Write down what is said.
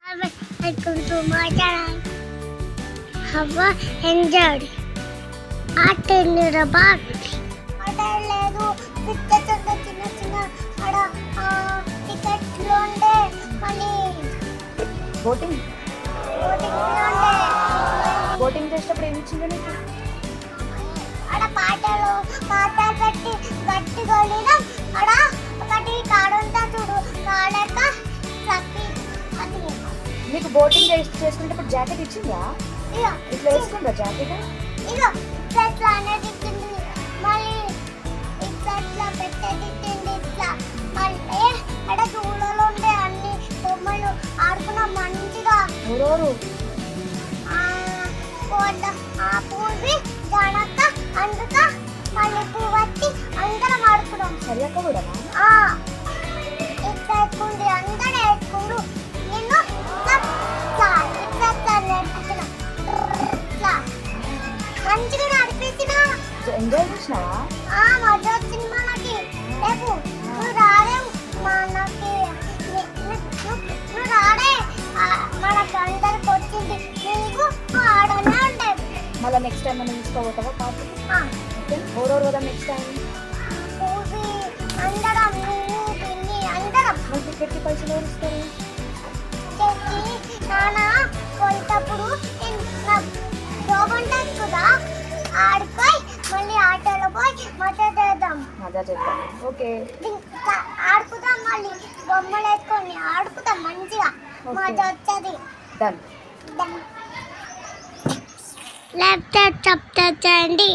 to my channel. Have enjoyed. about లేదు పిచ్చ చిన్న చిన్న అడ టికెట్లు ఉండే మళ్ళీ బోటింగ్ చేసేటప్పుడు ఏమి ఇచ్చింది నీకు? అడ పాటలు పెట్టి గట్టి గొలినాం. అడ ఒకటి కాడుంటా చూడు కాడక చప్పి అది నీకు బోటింగ్ చేసుకునేటప్పుడు జాకెట్ ఇచ్చిందా? ఇట్లా వేసుకుందా జాకెట్? ఇగో ఇట్లా అనేది ఇచ్చింది. మళ్ళీ ఇట్లా పెట్టేది ఇచ్చింది. ఇట్లా మళ్ళీ అడ చూడలో ఉండే అన్ని బొమ్మలు ఆడుకున్నాం మంచిగా. ఎవరెవరు? పూర్వి గణక అందుక మళ్ళీ పువ్వచ్చి అందరం ఆడుకున్నాం. సరియక్క కూడా ఇట్లా ఎక్కుంది అందరం ఎక్కుండు. నిన్ను మంచిగా నడిపించిన ఎంజాయ్ చేసినావా? మజా వచ్చింది మనకి. రేపు నువ్వు రాడే మనకి నువ్వు రాడే మనకు అందరికి వచ్చింది. నీకు ఆడనే ఉంటాయి. మళ్ళీ నెక్స్ట్ టైం మనం తీసుకోబోతావా పార్టీ? ఎవరెవరు కదా నెక్స్ట్ టైం? పూజి అందరం నువ్వు పిన్ని అందరం. మన టికెట్కి పైసలు ఎవరు ఇస్తారు? నాన్న పోయేటప్పుడు జాబ్ ఉంటుంది కదా ఆడిపోయి మళ్ళీ ఆటోలో పోయి మజా చేద్దాం. ఓకే ఆడుకుదాం. మళ్ళీ బొమ్మలు వేసుకొని ఆడుకుదాం మంచిగా. మజా వచ్చేది. డన్. లేకపోతే చెప్తా చేయండి.